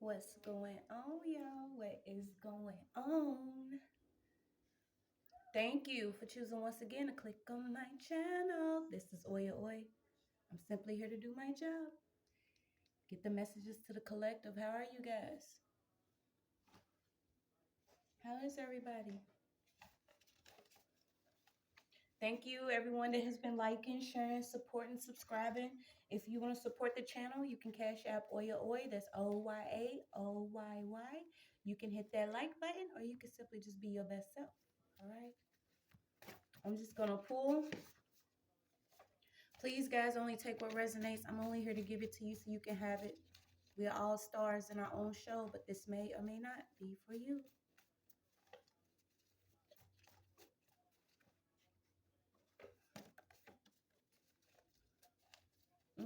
What's going on, y'all? What is going on? Thank you for choosing once again to click on my channel. This is OYAOY. I'm simply here to do my job. Get the messages to the collective. How are you guys? How is everybody? Thank you, everyone that has been liking, sharing, supporting, subscribing. If you want to support the channel, you can cash app OYAOY. That's OYAOYY. You can hit that like button, or you can simply just be your best self. All right. I'm just going to pull. Please, guys, only take what resonates. I'm only here to give it to you so you can have it. We are all stars in our own show, but this may or may not be for you.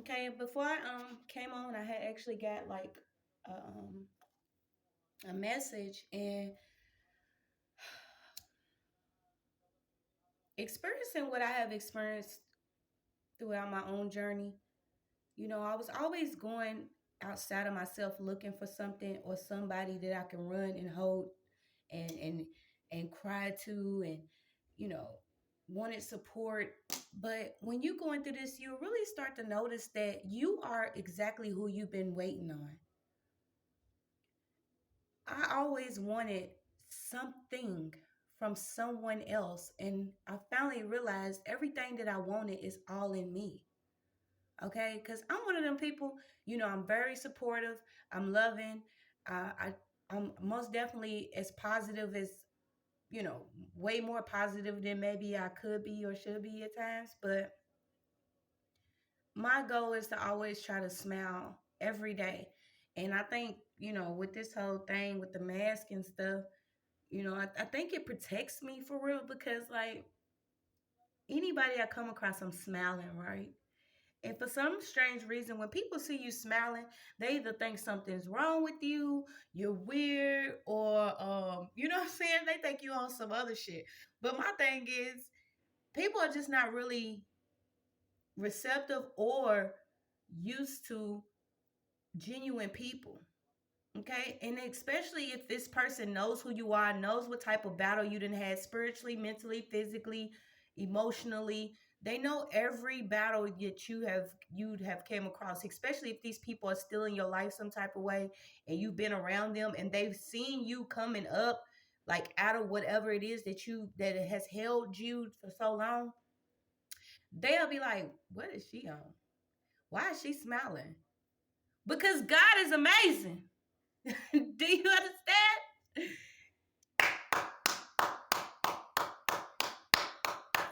Okay, before I came on, I had actually got like a message, and experiencing what I have experienced throughout my own journey. You know, I was always going outside of myself looking for something or somebody that I can run and hold and and cry to, and you know, wanted support. But when you're going through this, you really start to notice that you are exactly who you've been waiting on. I always wanted something from someone else, and I finally realized everything that I wanted is all in me. Okay, because I'm one of them people, you know, I'm very supportive, I'm loving, I'm most definitely as positive as, you know, way more positive than maybe I could be or should be at times. But my goal is to always try to smile every day. And I think, you know, with this whole thing with the mask and stuff, you know, I think it protects me for real, because like anybody I come across, I'm smiling, right? And for some strange reason, when people see you smiling, they either think something's wrong with you, you're weird, or you know what I'm saying? They think you on some other shit. But my thing is, people are just not really receptive or used to genuine people. Okay. And especially if this person knows who you are, knows what type of battle you done had spiritually, mentally, physically, emotionally. They know every battle that you'd have came across, especially if these people are still in your life some type of way and you've been around them and they've seen you coming up like out of whatever it is that it has held you for so long. They'll be like, what is she on? Why is she smiling? Because God is amazing. Do you understand?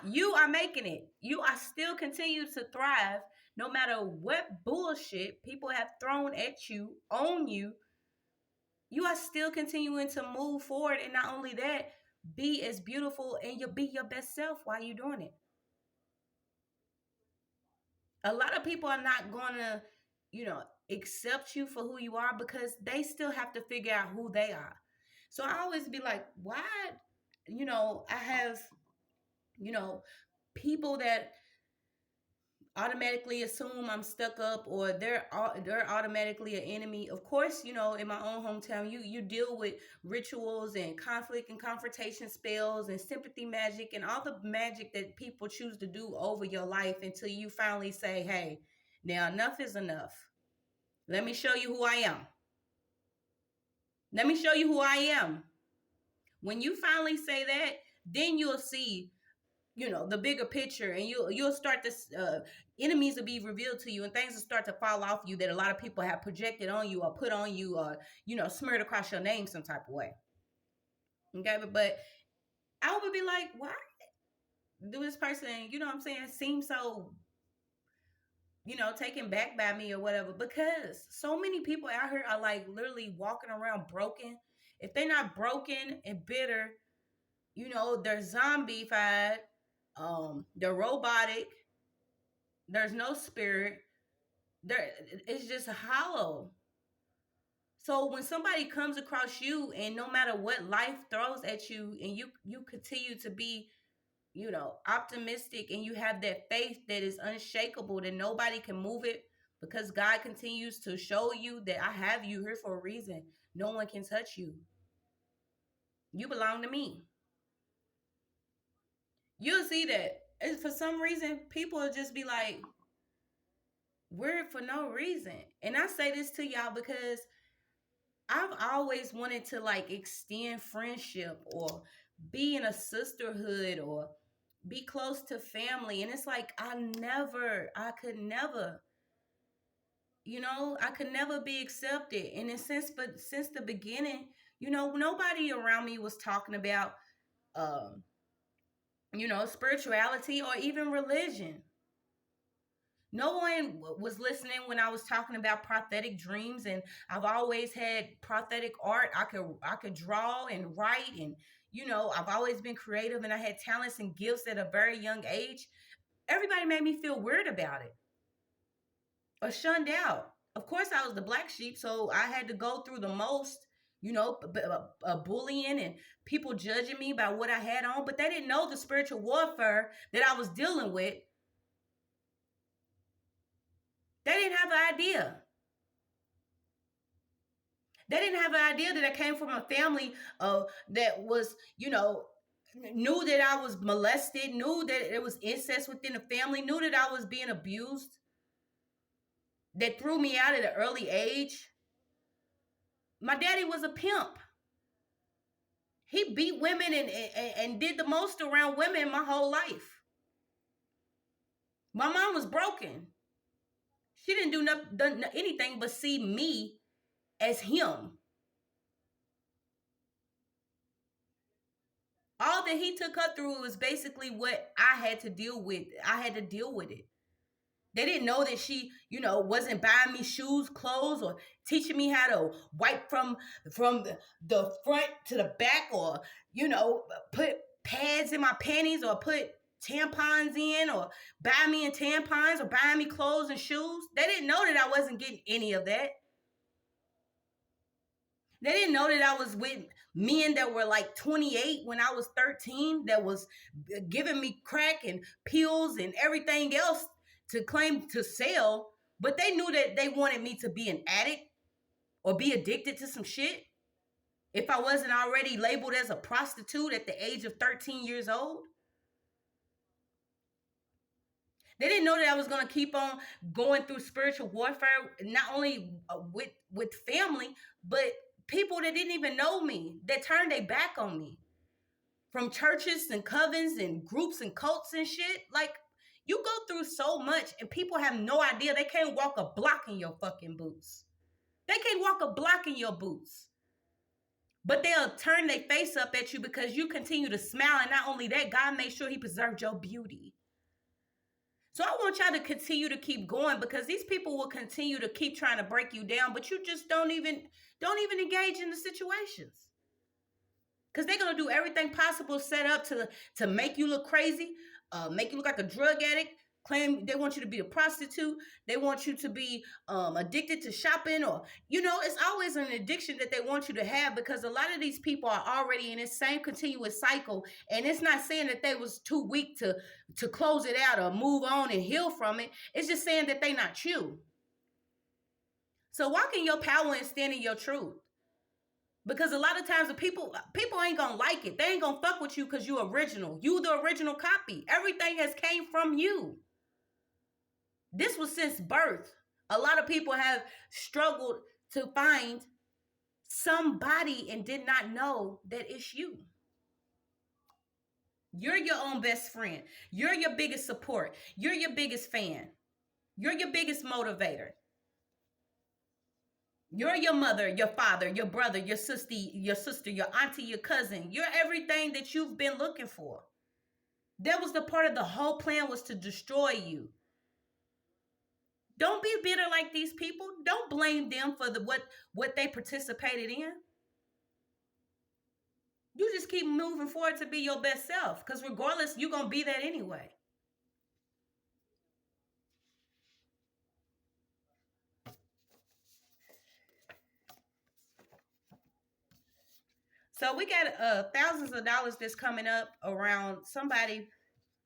You are making it. You are still continue to thrive no matter what bullshit people have thrown at you, on you. You are still continuing to move forward. And not only that, be as beautiful and you'll be your best self while you're doing it. A lot of people are not going to, you know, accept you for who you are because they still have to figure out who they are. So I always be like, why, you know, I have, you know, people that automatically assume I'm stuck up, or they're automatically an enemy. Of course, you know, in my own hometown, you deal with rituals and conflict and confrontation spells and sympathy magic and all the magic that people choose to do over your life until you finally say, hey, now enough is enough. Let me show you who I am. Let me show you who I am. When you finally say that, then you'll see, you know, the bigger picture, and you'll start to enemies will be revealed to you, and things will start to fall off you that a lot of people have projected on you or put on you, or you know, smeared across your name some type of way. Okay, but I would be like, why do this person, you know what I'm saying, seem so, you know, taken back by me or whatever? Because so many people out here are like literally walking around broken. If they're not broken and bitter, you know, they're zombified, they're robotic, there's no spirit, there, it's just hollow. So when somebody comes across you, and no matter what life throws at you, and you continue to be, you know, optimistic, and you have that faith that is unshakable, that nobody can move it because God continues to show you that I have you here for a reason. No one can touch you. You belong to me. You'll see that. And for some reason, people will just be like, weird for no reason. And I say this to y'all because I've always wanted to like extend friendship or be in a sisterhood or be close to family. And it's like, I could never, I could never be accepted. And since the beginning, nobody around me was talking about, um, spirituality or even religion. No one was listening when I was talking about prophetic dreams, and I've always had prophetic art. I could draw and write, and I've always been creative, and I had talents and gifts at a very young age. Everybody made me feel weird about it or shunned out. Of course, I was the black sheep, so I had to go through the most, bullying and people judging me by what I had on, but they didn't know the spiritual warfare that I was dealing with. They didn't have an idea. They didn't have an idea that I came from a family that was, knew that I was molested, knew that there was incest within the family, knew that I was being abused, that threw me out at an early age. My daddy was a pimp. He beat women and did the most around women my whole life. My mom was broken. She didn't do anything but see me as him. All that he took her through was basically what I had to deal with. I had to deal with it. They didn't know that she, wasn't buying me shoes, clothes, or teaching me how to wipe from the front to the back, or, put pads in my panties, or put tampons in, or buy me in tampons, or buy me clothes and shoes. They didn't know that I wasn't getting any of that. They didn't know that I was with men that were like 28 when I was 13, that was giving me crack and pills and everything else to claim to sell. But they knew that they wanted me to be an addict or be addicted to some shit if I wasn't already labeled as a prostitute at the age of 13 years old. They didn't know that I was going to keep on going through spiritual warfare, not only with family, but people that didn't even know me, that turned their back on me. From churches and covens and groups and cults and shit. Like, you go through so much and people have no idea. They can't walk a block in your fucking boots. They can't walk a block in your boots. But they'll turn their face up at you because you continue to smile. And not only that, God made sure he preserved your beauty. So I want y'all to continue to keep going, because these people will continue to keep trying to break you down, but you just don't even engage in the situations. Because they're going to do everything possible set up to make you look crazy, make you look like a drug addict, claim they want you to be a prostitute, they want you to be addicted to shopping, or, it's always an addiction that they want you to have, because a lot of these people are already in this same continuous cycle. And it's not saying that they was too weak to close it out or move on and heal from it. It's just saying that they not you. So walk in your power and stand in your truth. Because a lot of times the people ain't gonna like it. They ain't gonna fuck with you because you original. You the original copy. Everything has came from you. This was since birth. A lot of people have struggled to find somebody and did not know that it's you. You're your own best friend. You're your biggest support. You're your biggest fan. You're your biggest motivator. You're your mother, your father, your brother, your sister, your auntie, your cousin. You're everything that you've been looking for. That was the part of the whole plan, was to destroy you. Don't be bitter like these people. Don't blame them for what they participated in. You just keep moving forward to be your best self, because regardless, you're going to be that anyway. So we got thousands of dollars that's coming up around somebody,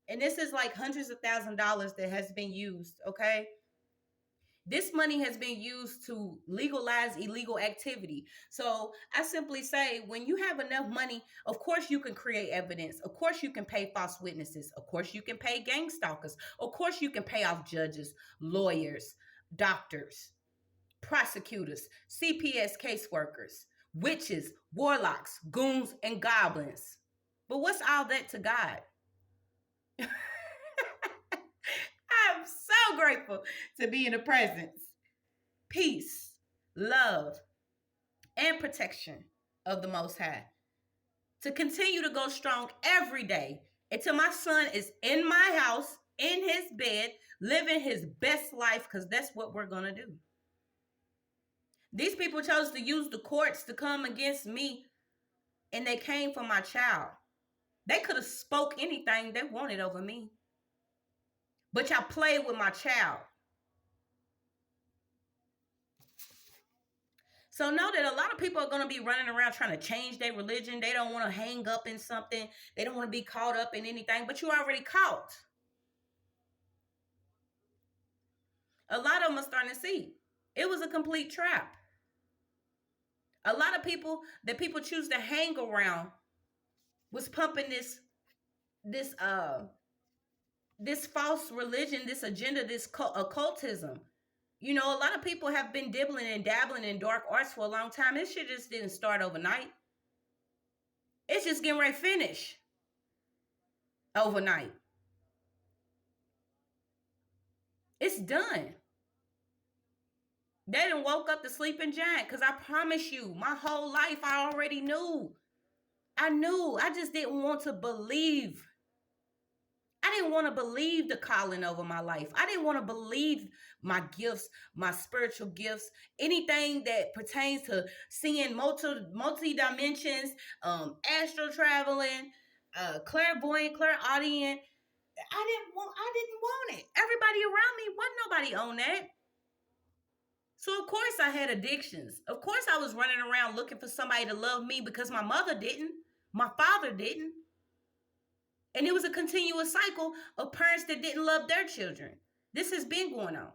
and this is like hundreds of $1,000s that has been used, okay? This money has been used to legalize illegal activity. So I simply say, when you have enough money, of course you can create evidence. Of course you can pay false witnesses. Of course you can pay gang stalkers. Of course you can pay off judges, lawyers, doctors, prosecutors, CPS caseworkers, witches, warlocks, goons, and goblins. But what's all that to God? I'm so grateful to be in the presence, peace, love, and protection of the Most High. To continue to go strong every day until my son is in my house, in his bed, living his best life, because that's what we're going to do. These people chose to use the courts to come against me, and they came for my child. They could have spoke anything they wanted over me. But y'all played with my child. So know that a lot of people are going to be running around trying to change their religion. They don't want to hang up in something. They don't want to be caught up in anything, but you're already caught. A lot of them are starting to see it was a complete trap. A lot of people that people choose to hang around was pumping this false religion, this agenda, this occultism. You know, a lot of people have been dibbling and dabbling in dark arts for a long time. This shit just didn't start overnight. It's just getting ready to finish overnight. It's done. They done woke up the sleeping giant, because I promise you, my whole life I already knew. I knew. I just didn't want to believe. I didn't want to believe the calling over my life. I didn't want to believe my gifts, my spiritual gifts, anything that pertains to seeing multi dimensions, astral traveling, clairvoyant, clairaudient. I didn't want it. Everybody around me, wasn't nobody on that. So of course I had addictions. Of course I was running around looking for somebody to love me, because my mother didn't. My father didn't. And it was a continuous cycle of parents that didn't love their children. This has been going on.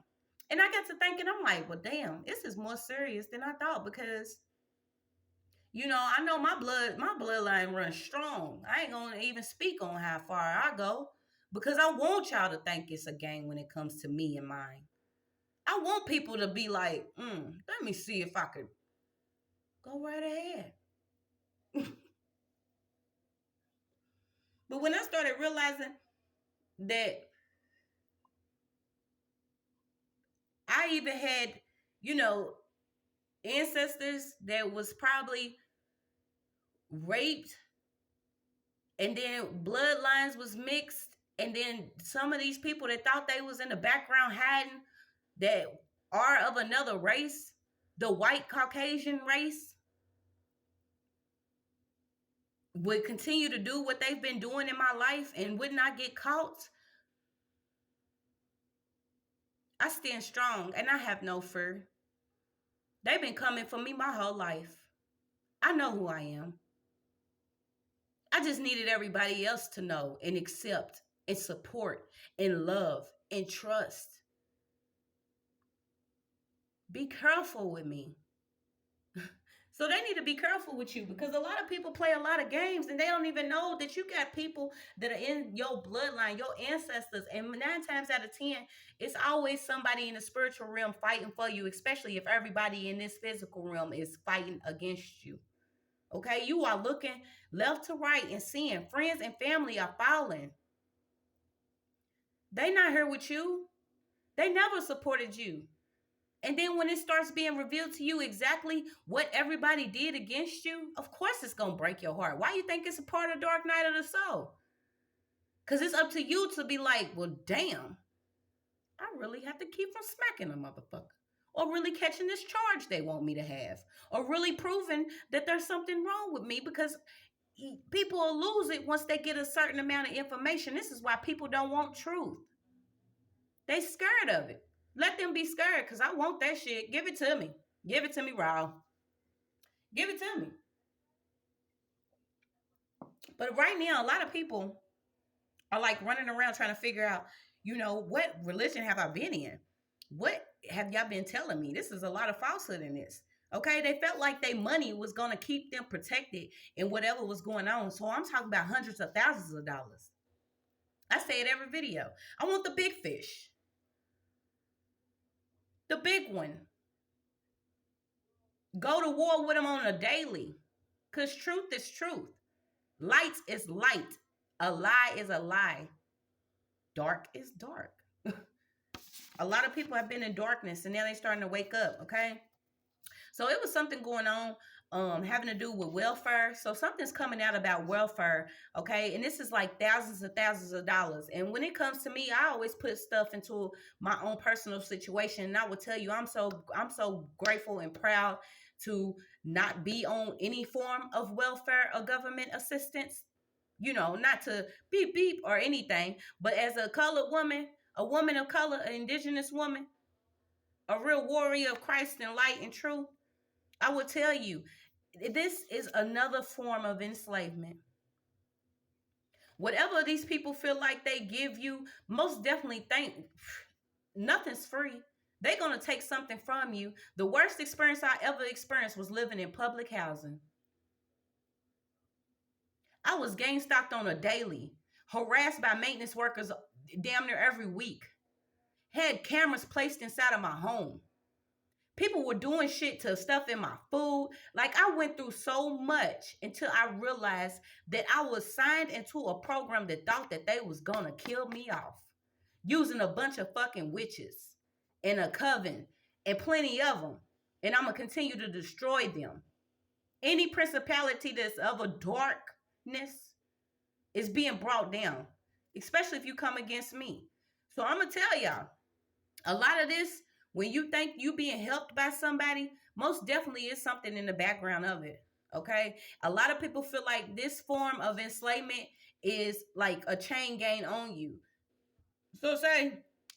And I got to thinking, I'm like, well, damn, this is more serious than I thought, because, you know, I know my bloodline runs strong. I ain't going to even speak on how far I go, because I want y'all to think it's a game when it comes to me and mine. I want people to be like, let me see if I could go right ahead. But when I started realizing that I even had, you know, ancestors that was probably raped, and then bloodlines was mixed, and then some of these people that thought they was in the background hiding, that are of another race, the white Caucasian race, would continue to do what they've been doing in my life and would not get caught. I stand strong and I have no fear. They've been coming for me my whole life. I know who I am. I just needed everybody else to know and accept and support and love and trust. Be careful with me. So they need to be careful with you, because a lot of people play a lot of games and they don't even know that you got people that are in your bloodline, your ancestors. And 9 times out of 10, it's always somebody in the spiritual realm fighting for you, especially if everybody in this physical realm is fighting against you. Okay, you are looking left to right and seeing friends and family are falling. They not here with you. They never supported you. And then when it starts being revealed to you exactly what everybody did against you, of course it's going to break your heart. Why you think it's a part of Dark Night of the Soul? Because it's up to you to be like, well, damn, I really have to keep from smacking a motherfucker. Or really catching this charge they want me to have. Or really proving that there's something wrong with me, because people will lose it once they get a certain amount of information. This is why people don't want truth. They scared of it. Let them be scared, because I want that shit. Give it to me. Give it to me raw. Give it to me. But right now, a lot of people are like running around trying to figure out, you know, what religion have I been in? What have y'all been telling me? This is a lot of falsehood in this. Okay, they felt like their money was gonna keep them protected in whatever was going on. So I'm talking about hundreds of thousands of dollars. I say it every video. I want the big fish, the big one. Go to war with them on a daily, because truth is truth. Light is light. A lie is a lie. Dark is dark. A lot of people have been in darkness and now they're starting to wake up, okay? So it was something going on having to do with welfare. So something's coming out about welfare, okay? And this is like thousands of dollars. And when it comes to me, I always put stuff into my own personal situation. And I will tell you, I'm so grateful and proud to not be on any form of welfare or government assistance. You know, not to beep beep or anything, but as a colored woman, a woman of color, an indigenous woman, a real warrior of Christ and light and truth, I will tell you, this is another form of enslavement. Whatever these people feel like they give you, most definitely think nothing's free. They're going to take something from you. The worst experience I ever experienced was living in public housing. I was gang stalked on a daily, harassed by maintenance workers damn near every week, had cameras placed inside of my home. People were doing shit to stuff in my food. Like, I went through so much until I realized that I was signed into a program that thought that they was gonna kill me off, using a bunch of fucking witches and a coven and plenty of them. And I'm gonna continue to destroy them. Any principality that's of a darkness is being brought down, especially if you come against me. So I'm gonna tell y'all, a lot of this, when you think you being helped by somebody, most definitely is something in the background of it. Okay, a lot of people feel like this form of enslavement is like a chain gang on you. So say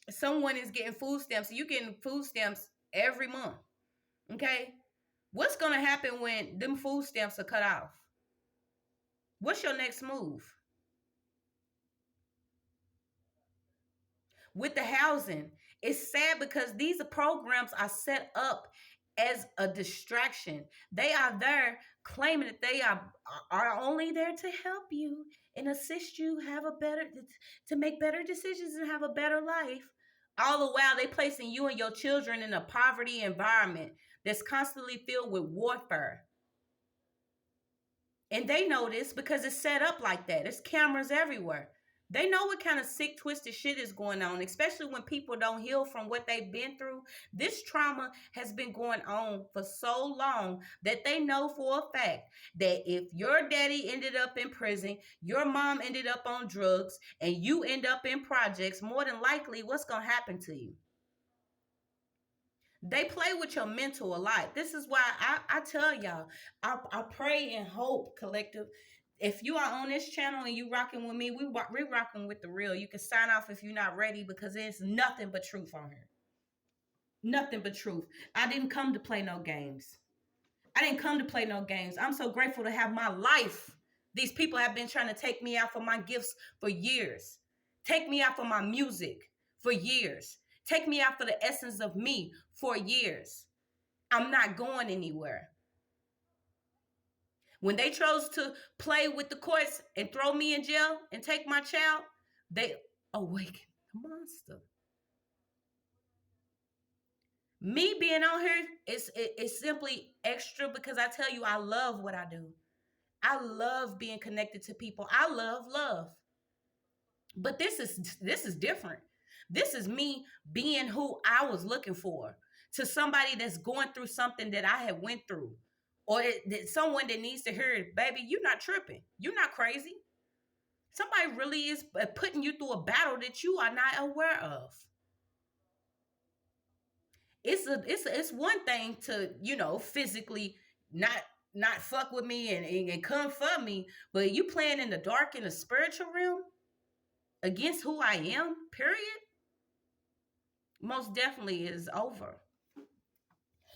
someone is getting food stamps, you getting food stamps every month. Okay, what's gonna happen when them food stamps are cut off? What's your next move? With the housing, it's sad because these programs are set up as a distraction. They are there claiming that they are only there to help you and assist you have a better, to make better decisions and have a better life. All the while they placing you and your children in a poverty environment that's constantly filled with warfare. And they know this because it's set up like that. There's cameras everywhere. They know what kind of sick, twisted shit is going on, especially when people don't heal from what they've been through. This trauma has been going on for so long that they know for a fact that if your daddy ended up in prison, your mom ended up on drugs, and you end up in projects, more than likely, what's going to happen to you? They play with your mental a lot. This is why I tell y'all, I pray and hope, collective. If you are on this channel and you rocking with me, we rocking with the real. You can sign off if you're not ready, because there's nothing but truth on here. Nothing but truth. I didn't come to play no games. I'm so grateful to have my life. These people have been trying to take me out for my gifts for years. Take me out for my music for years. Take me out for the essence of me for years. I'm not going anywhere. When they chose to play with the courts and throw me in jail and take my child, they awakened the monster. Me being on here is simply extra because I tell you, I love what I do. I love being connected to people. I love love. But this is different. This is me being who I was looking for, to somebody that's going through something that I had went through, or someone that needs to hear it. Baby, you're not tripping. You're not crazy. Somebody really is putting you through a battle that you are not aware of. It's one thing to, physically not fuck with me and come for me, but you playing in the dark in the spiritual realm against who I am, period, most definitely is over.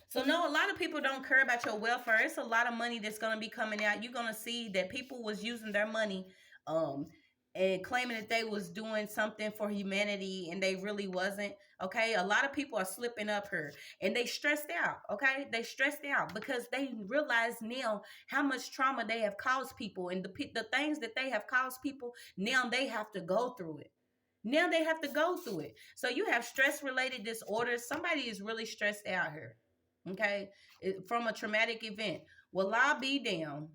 So no, a lot of people don't care about your welfare. It's a lot of money that's going to be coming out. You're going to see that people was using their money and claiming that they was doing something for humanity and they really wasn't. Okay, a lot of people are slipping up here and they stressed out. Okay, they stressed out because they realize now how much trauma they have caused people, and the things that they have caused people, now they have to go through it. Now they have to go through it. So you have stress related disorders. Somebody is really stressed out here. Okay, from a traumatic event. Well, I'll be down.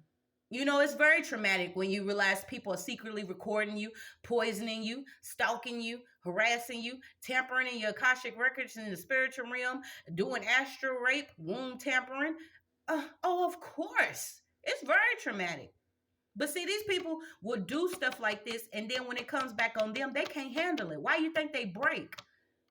You know, it's very traumatic when you realize people are secretly recording you, poisoning you, stalking you, harassing you, tampering in your Akashic records in the spiritual realm, doing astral rape, womb tampering. Oh, of course. It's very traumatic. But see, these people will do stuff like this, and then when it comes back on them, they can't handle it. Why you think they break?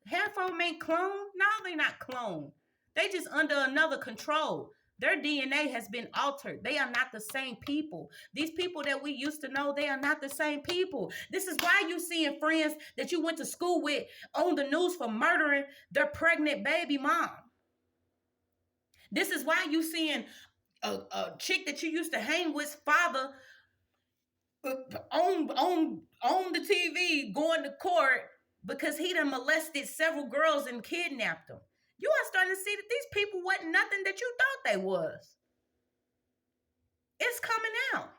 Half of them ain't cloned. No, they're not cloned. They just under another control. Their DNA has been altered. They are not the same people. These people that we used to know, they are not the same people. This is why you seeing friends that you went to school with on the news for murdering their pregnant baby mom. This is why you seeing a chick that you used to hang with father on the TV going to court because he done molested several girls and kidnapped them. You are starting to see that these people wasn't nothing that you thought they was. It's coming out.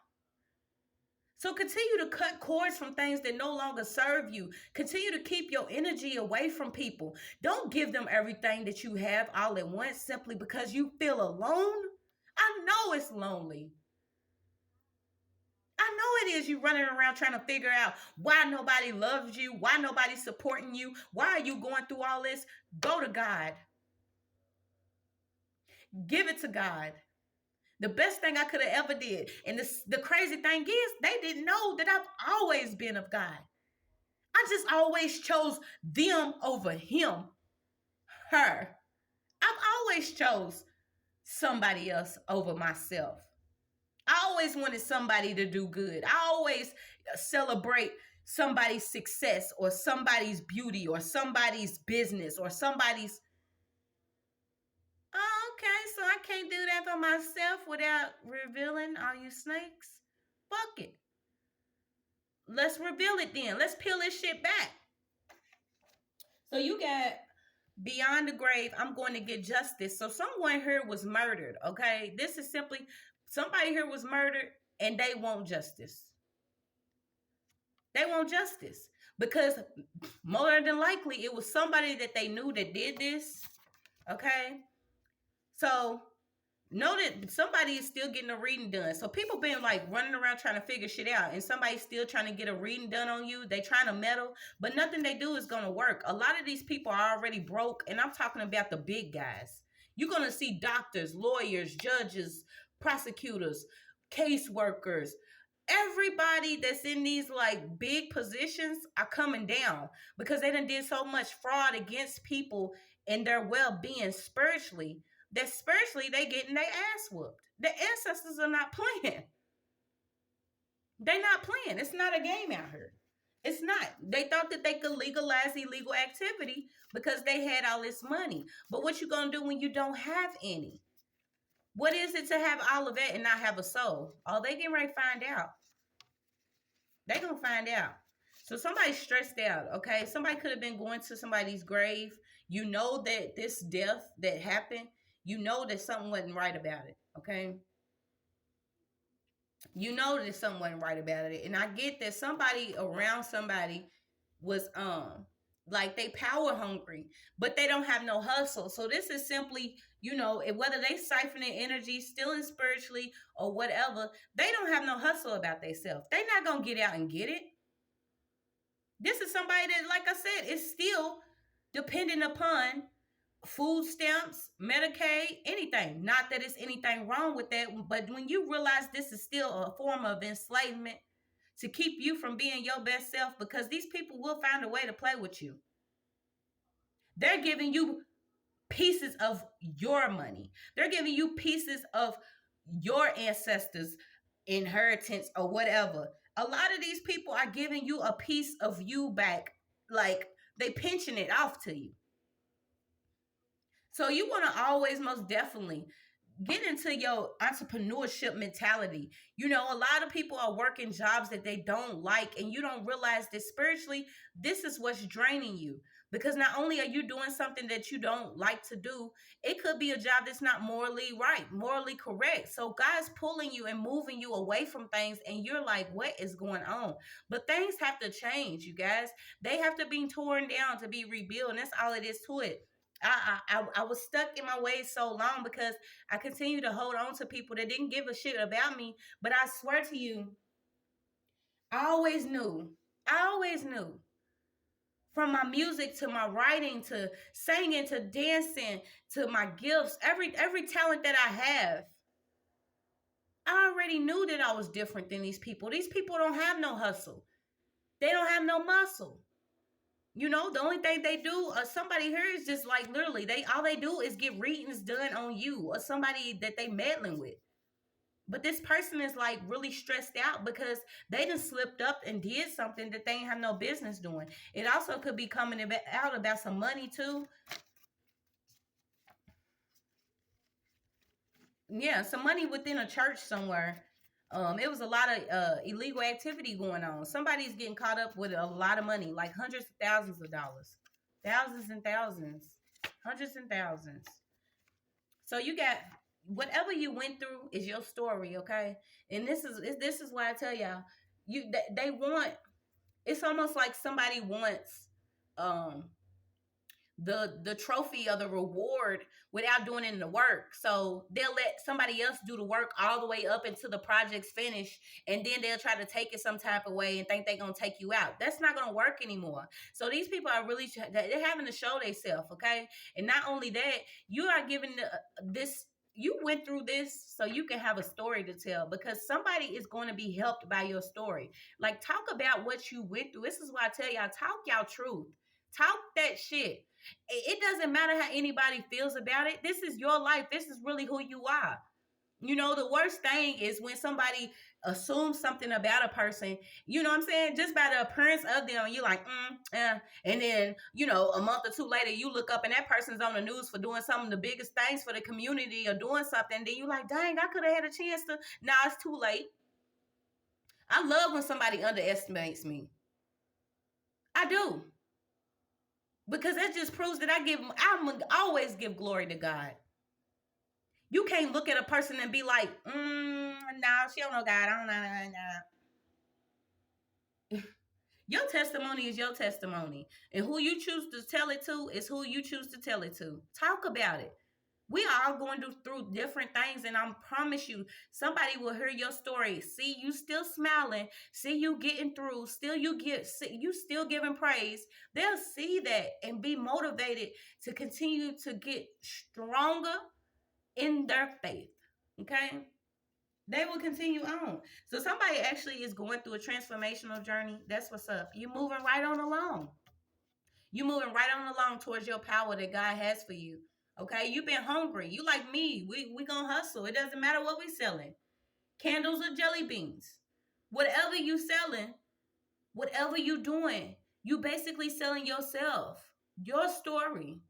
So continue to cut cords from things that no longer serve you. Continue to keep your energy away from people. Don't give them everything that you have all at once simply because you feel alone. I know it's lonely. I know it is. You running around trying to figure out why nobody loves you, why nobody's supporting you, why are you going through all this? Go to God. Give it to God. The best thing I could have ever did. And the crazy thing is, they didn't know that I've always been of God. I just always chose them over him, her. I've always chose somebody else over myself. I always wanted somebody to do good. I always celebrate somebody's success or somebody's beauty or somebody's business or somebody's... Oh, okay, so I can't do that for myself without revealing all you snakes? Fuck it. Let's reveal it then. Let's peel this shit back. So you got beyond the grave, I'm going to get justice. So someone here was murdered, okay? This is simply... Somebody here was murdered and they want justice. They want justice because more than likely it was somebody that they knew that did this. Okay. So know that somebody is still getting a reading done. So people been like running around trying to figure shit out and somebody's still trying to get a reading done on you. They trying to meddle, but nothing they do is going to work. A lot of these people are already broke, and I'm talking about the big guys. You're going to see doctors, lawyers, judges, prosecutors, caseworkers, everybody that's in these like big positions are coming down because they done did so much fraud against people and their well-being spiritually that spiritually they getting their ass whooped. The ancestors are not playing. They're not playing. It's not a game out here. It's not. They thought that they could legalize illegal activity because they had all this money. But what you gonna do when you don't have any? What is it to have all of that and not have a soul? Oh, they getting ready to find out. They gonna find out. So somebody's stressed out, okay? Somebody could have been going to somebody's grave. You know that this death that happened, you know that something wasn't right about it, okay? You know that something wasn't right about it. And I get that somebody around somebody was like they power hungry, but they don't have no hustle. So this is simply, you know, whether they siphoning energy, stealing spiritually or whatever, they don't have no hustle about themselves. They're not going to get out and get it. This is somebody that, like I said, is still dependent upon food stamps, Medicaid, anything. Not that it's anything wrong with that, but when you realize this is still a form of enslavement to keep you from being your best self, because these people will find a way to play with you. They're giving you pieces of your money. They're giving you pieces of your ancestors' inheritance or whatever. A lot of these people are giving you a piece of you back, like they pinching it off to you. So you want to always most definitely get into your entrepreneurship mentality. You know, a lot of people are working jobs that they don't like, and you don't realize that spiritually, this is what's draining you. Because not only are you doing something that you don't like to do, it could be a job that's not morally right, morally correct. So God's pulling you and moving you away from things, and you're like, what is going on? But things have to change, you guys. They have to be torn down to be rebuilt, and that's all it is to it. I was stuck in my ways so long because I continue to hold on to people that didn't give a shit about me. But I swear to you, I always knew. I always knew. From my music to my writing to singing to dancing to my gifts, every talent that I have, I already knew that I was different than these people. These people don't have no hustle. They don't have no muscle. You know, the only thing they do, somebody here is just like literally, all they do is get readings done on you or somebody that they meddling with. But this person is like really stressed out because they done slipped up and did something that they ain't have no business doing. It also could be coming out about some money too. Yeah, some money within a church somewhere. It was a lot of illegal activity going on. Somebody's getting caught up with a lot of money, like hundreds of thousands of dollars, thousands and thousands, hundreds and thousands. So you got whatever you went through is your story, okay? And this is why I tell y'all, they want. It's almost like somebody wants um the trophy or the reward without doing any the work. So they'll let somebody else do the work all the way up until the project's finished, and then they'll try to take it some type of way and think they're gonna take you out. That's not gonna work anymore. So these people are really they're having to show themselves, okay? And not only that, you are giving this. You went through this so you can have a story to tell, because somebody is going to be helped by your story. Like, talk about what you went through. This is why I tell y'all, talk y'all truth. Talk that shit. It doesn't matter how anybody feels about it. This is your life. This is really who you are. You know, the worst thing is when somebody assumes something about a person, you know what I'm saying? Just by the appearance of them, you're like, and then, you know, a month or two later, you look up and that person's on the news for doing some of the biggest things for the community or doing something. Then you're like, dang, I could have had a chance to. Now it's too late. I love when somebody underestimates me. I do. Because that just proves that I'm always give glory to God. You can't look at a person and be like, nah, she don't know God. I don't know. Your testimony is your testimony. And who you choose to tell it to is who you choose to tell it to. Talk about it. We are all going through different things, and I promise you, somebody will hear your story, see you still smiling, see you getting through, you still giving praise. They'll see that and be motivated to continue to get stronger in their faith. Okay? They will continue on. So somebody actually is going through a transformational journey. That's what's up. You're moving right on along. You're moving right on along towards your power that God has for you. Okay, you've been hungry. You like me. We gonna hustle. It doesn't matter what we selling. Candles or jelly beans. Whatever you selling, whatever you doing, you basically selling yourself, your story,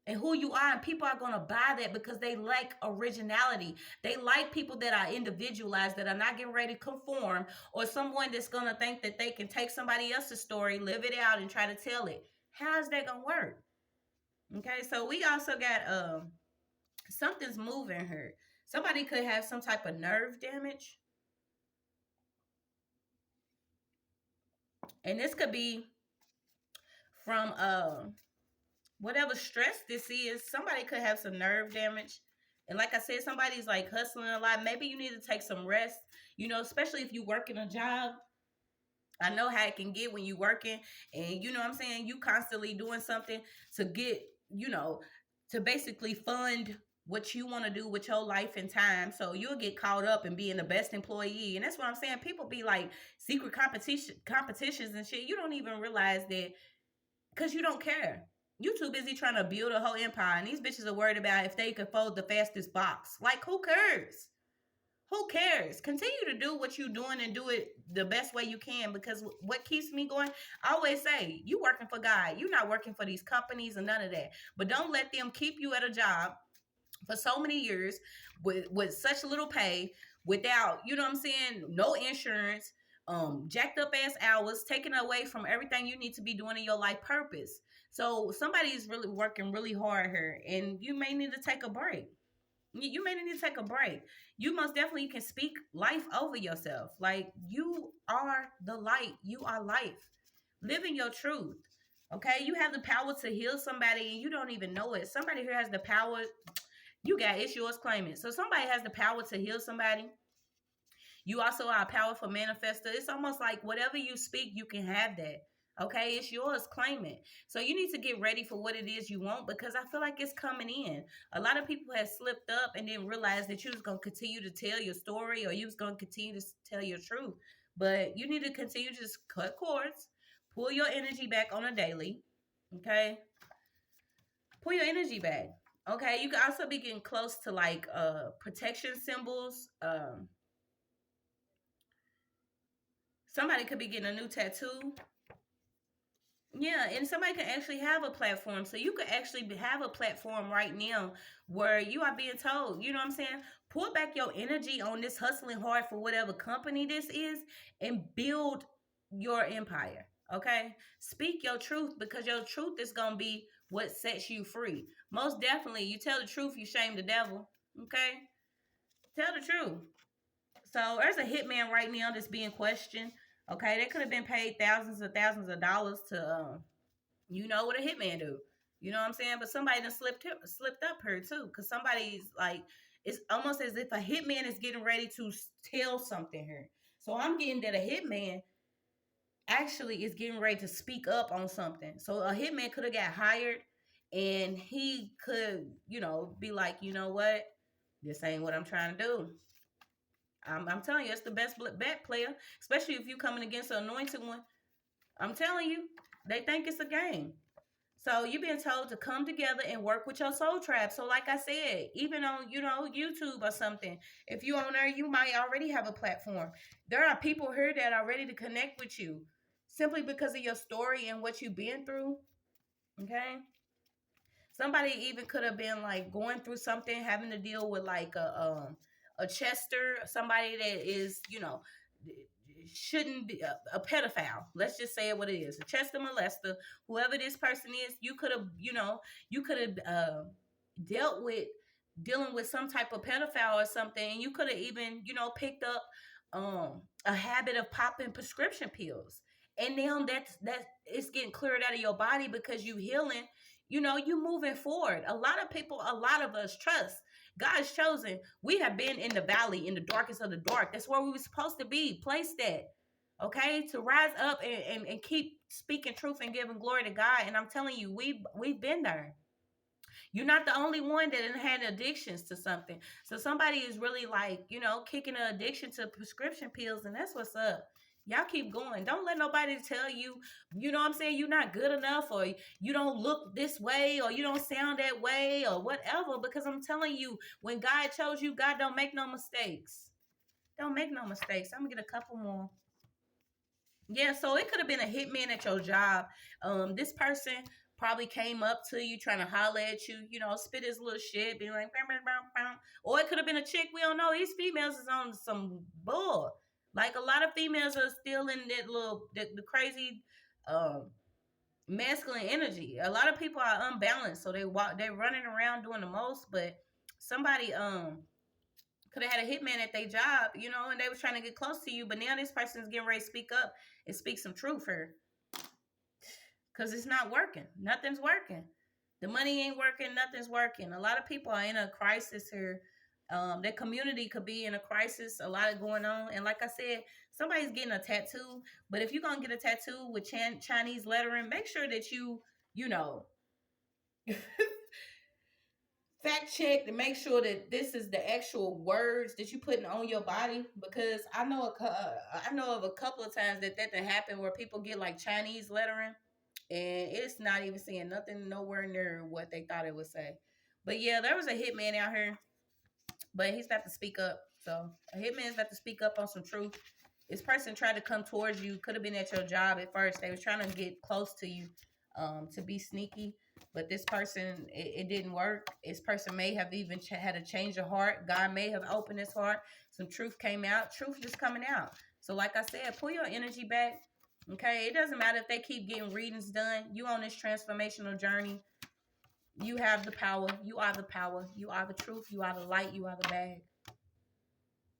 and who you are. And people are gonna buy that because they like originality. They like people that are individualized, that are not getting ready to conform, or someone that's gonna think that they can take somebody else's story, live it out, and try to tell it. How is that gonna work? Okay, so we also got something's moving here. Somebody could have some type of nerve damage. And this could be from whatever stress this is. Somebody could have some nerve damage. And like I said, somebody's like hustling a lot. Maybe you need to take some rest, you know, especially if you work in a job. I know how it can get when you working and you know what I'm saying, you constantly doing something to get, you know, to basically fund what you want to do with your life and time. So you'll get caught up in being the best employee. And that's what I'm saying. People be like secret competitions and shit. You don't even realize that because you don't care. You too busy trying to build a whole empire. And these bitches are worried about if they could fold the fastest box. Like, who cares? Who cares? Continue to do what you're doing and do it the best way you can, because what keeps me going, I always say, you working for God. You're not working for these companies and none of that. But don't let them keep you at a job for so many years with such little pay, without, you know what I'm saying, no insurance, jacked up ass hours, taken away from everything you need to be doing in your life purpose. So somebody is really working really hard here, and you may need to take a break. You may need to take a break. You most definitely can speak life over yourself. Like, you are the light. You are life. Living your truth. Okay, you have the power to heal somebody and you don't even know it. Somebody here has the power. You got issues claiming. So somebody has the power to heal somebody. You also are a powerful manifester. It's almost like whatever you speak, you can have that. Okay, it's yours, claim it. So you need to get ready for what it is you want, because I feel like it's coming in. A lot of people have slipped up and didn't realize that you was going to continue to tell your story, or you was going to continue to tell your truth. But you need to continue to just cut cords, pull your energy back on a daily. Okay, pull your energy back. Okay, you can also be getting close to like protection symbols. Somebody could be getting a new tattoo. Yeah, and somebody can actually have a platform. So you could actually have a platform right now where you are being told, you know what I'm saying? Pull back your energy on this hustling hard for whatever company this is and build your empire. Okay? Speak your truth, because your truth is going to be what sets you free. Most definitely, you tell the truth, you shame the devil. Okay? Tell the truth. So there's a hitman right now that's being questioned. Okay, they could have been paid thousands of dollars to, you know what a hitman do. You know what I'm saying? But somebody done slipped up her too, because somebody's like, it's almost as if a hitman is getting ready to tell something here. So I'm getting that a hitman actually is getting ready to speak up on something. So a hitman could have got hired, and he could, you know, be like, you know what, this ain't what I'm trying to do. I'm telling you, it's the best bet, player, especially if you're coming against an anointed one. I'm telling you, they think it's a game. So you've been told to come together and work with your soul tribe. So like I said, even on, you know, YouTube or something, if you're on there, you might already have a platform. There are people here that are ready to connect with you simply because of your story and what you've been through. Okay. Somebody even could have been like going through something, having to deal with like a Chester, somebody that is, you know, shouldn't be a pedophile. Let's just say it what it is. A Chester molester, whoever this person is, you could have, you know, you could have dealing with some type of pedophile or something. And you could have even, you know, picked up a habit of popping prescription pills. And now that it's getting cleared out of your body because you healing, you know, you moving forward. A lot of people, a lot of us trust God's chosen. We have been in the valley, in the darkest of the dark. That's where we were supposed to be. Place that. Okay, to rise up and keep speaking truth and giving glory to God. And I'm telling you, we've been there. You're not the only one that had addictions to something. So somebody is really like, you know, kicking an addiction to prescription pills, and that's what's up. Y'all keep going. Don't let nobody tell you, you know what I'm saying, you're not good enough, or you don't look this way, or you don't sound that way, or whatever. Because I'm telling you, when God chose you, God don't make no mistakes. Don't make no mistakes. I'm going to get a couple more. Yeah, so it could have been a hitman at your job. This person probably came up to you trying to holler at you, you know, spit his little shit, being like, bam, bam, bam, bam. Or it could have been a chick. We don't know. These females is on some bull. Like, a lot of females are still in that little, the crazy, masculine energy. A lot of people are unbalanced, so they're running around doing the most. But somebody, could have had a hitman at their job, you know, and they was trying to get close to you. But now this person's getting ready to speak up and speak some truth here, because it's not working. Nothing's working. The money ain't working. Nothing's working. A lot of people are in a crisis here. Their community could be in a crisis. A lot of going on. And like I said, somebody's getting a tattoo. But if you're going to get a tattoo with Chinese lettering, make sure that you know, fact check to make sure that this is the actual words that you putting on your body, because I know of a couple of times that happened where people get like Chinese lettering and it's not even saying nothing nowhere near what they thought it would say. But yeah, there was a hitman out here, but he's got to speak up. So a hitman's got to speak up on some truth. This person tried to come towards you, could have been at your job at first. They was trying to get close to you, to be sneaky. But this person, it didn't work. This person may have even had a change of heart. God may have opened his heart. Some truth came out. Truth just coming out. So like I said, pull your energy back. Okay, it doesn't matter if they keep getting readings done. You on this transformational journey. You have the power. You are the power. You are the truth. You are the light. You are the bag.